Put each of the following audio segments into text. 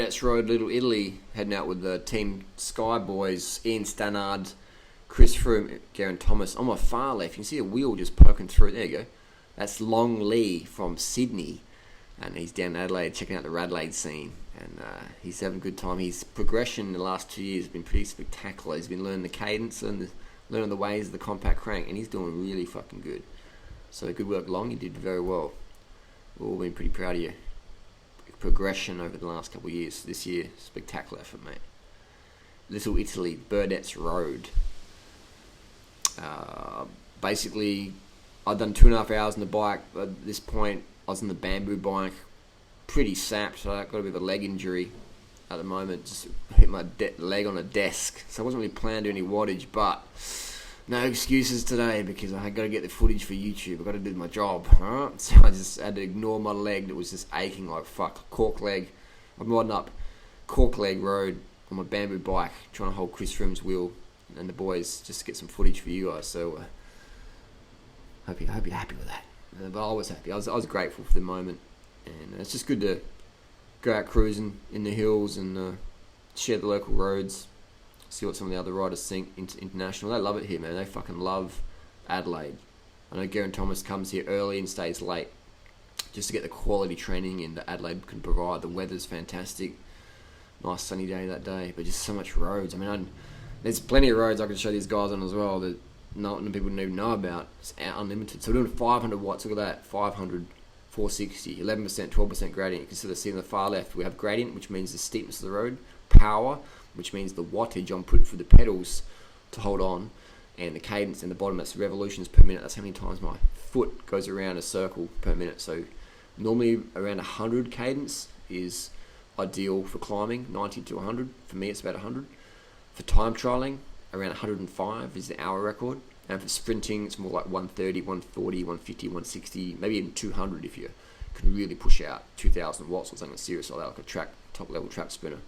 Burdetts Road, Little Italy, heading out with the Team Sky boys, Ian Stannard, Chris Froome, Geraint Thomas. On my far left, you can see a wheel just poking through. There you go. That's Long Lee from Sydney, and he's down in Adelaide checking out the Radelaide scene, and he's having a good time. His progression in the last 2 years has been pretty spectacular. He's been learning the cadence and learning the ways of the compact crank, and he's doing really fucking good. So good work, Long. You did very well. We've all been pretty proud of you. Progression over the last couple of years. This year, spectacular effort, mate. Little Italy, Burdetts Road. Basically, I've done 2.5 hours on the bike. At this point, I was on the bamboo bike, pretty sapped. I got a bit of a leg injury at the moment. Just hit my leg on a desk, so I wasn't really planning to do any wattage, but no excuses today because I got to get the footage for YouTube. I got to do my job. Alright, so I just had to ignore my leg that was just aching like fuck. Cork leg. I'm riding up Cork Leg Road on my bamboo bike, trying to hold Chris Froome's wheel and the boys just to get some footage for you guys. So hope you're happy with that. But I was happy. I was grateful for the moment, and it's just good to go out cruising in the hills and share the local roads. See what some of the other riders think international. They love it here, man. They fucking love Adelaide. I know Geraint Thomas comes here early and stays late just to get the quality training in that Adelaide can provide. The weather's fantastic. Nice sunny day that day, but just so much roads. I mean, there's plenty of roads I can show these guys on as well that not many people don't even know about. It's unlimited. So we're doing 500 watts. Look at that. 500, 460, 11%, 12% gradient. You can sort of see on the far left we have gradient, which means the steepness of the road. Power, which means the wattage I'm putting through the pedals to hold on, and the cadence in the bottom, that's revolutions per minute. That's how many times my foot goes around a circle per minute. So normally around 100 cadence is ideal for climbing, 90 to 100. For me, it's about 100. For time trialing, around 105 is the hour record. And for sprinting, it's more like 130, 140, 150, 160, maybe even 200 if you can really push out 2,000 watts or something serious like that, like a top level track sprinter.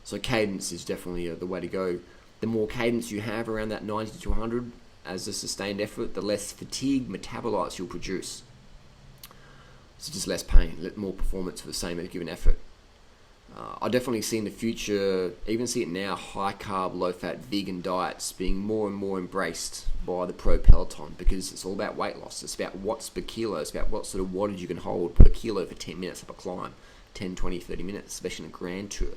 So cadence is definitely the way to go. The more cadence you have around that 90 to 100 as a sustained effort, the less fatigue metabolites you'll produce. So just less pain, more performance for the same given effort. I definitely see in the future, even see it now, high carb, low fat, vegan diets being more and more embraced by the pro peloton because it's all about weight loss. It's about watts per kilo. It's about what sort of wattage you can hold per kilo for 10 minutes up a climb, 10, 20, 30 minutes, especially in a grand tour.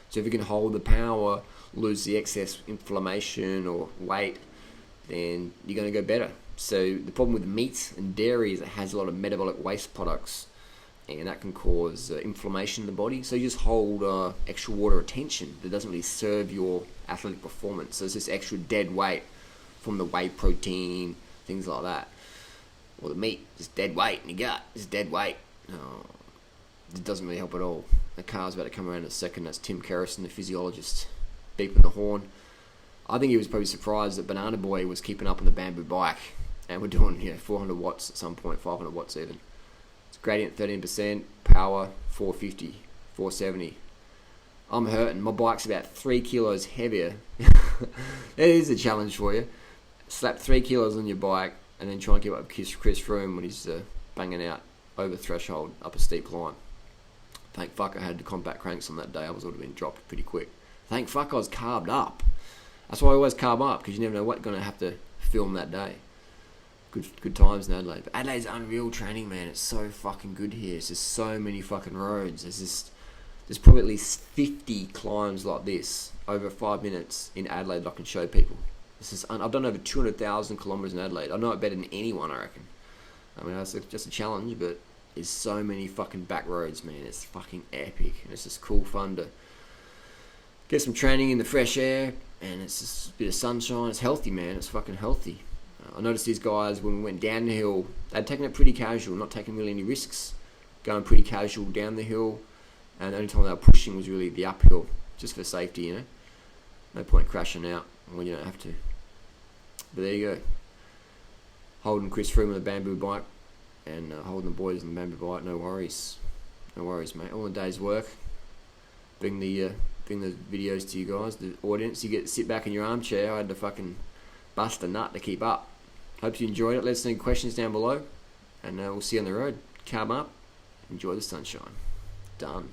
So if you can hold the power, lose the excess inflammation or weight, then you're going to go better. So the problem with meat and dairy is it has a lot of metabolic waste products, and that can cause inflammation in the body. So you just hold extra water retention that doesn't really serve your athletic performance. So it's just extra dead weight from the whey protein, things like that. Or the meat, just dead weight in your gut, just dead weight. It doesn't really help at all. The car's about to come around in a second. That's Tim Kerrison, the physiologist, beeping the horn. I think he was probably surprised that Banana Boy was keeping up on the bamboo bike, and we're doing 400 watts at some point, 500 watts even. It's gradient 13%, power 450, 470. I'm hurting. My bike's about 3 kilos heavier. That is a challenge for you. Slap 3 kilos on your bike and then try and keep up with Chris Froome when he's banging out over threshold up a steep climb. Thank fuck I had the compact cranks on that day. I would have been dropped pretty quick. Thank fuck I was carbed up. That's why I always carb up, because you never know what you're going to have to film that day. Good times in Adelaide. But Adelaide's unreal training, man. It's so fucking good here. There's just so many fucking roads. There's probably at least 50 climbs like this over 5 minutes in Adelaide that I can show people. I've done over 200,000 kilometres in Adelaide. I know it better than anyone, I reckon. I mean, that's just a challenge, but there's so many fucking back roads, man. It's fucking epic. And it's just cool fun to get some training in the fresh air, and it's just a bit of sunshine. It's healthy, man. It's fucking healthy. I noticed these guys, when we went down the hill, they'd taken it pretty casual, not taking really any risks, going pretty casual down the hill, and the only time they were pushing was really the uphill, just for safety, No point crashing out when you don't have to. But there you go. Holding Chris Froome on the bamboo bike, and holding the boys on the bamboo bike, no worries. No worries, mate. All a day's work. Bring the videos to you guys, the audience. You get to sit back in your armchair. I had to fucking bust a nut to keep up. Hope you enjoyed it. Let us know questions down below, and we'll see you on the road. Carb up. Enjoy the sunshine. Done.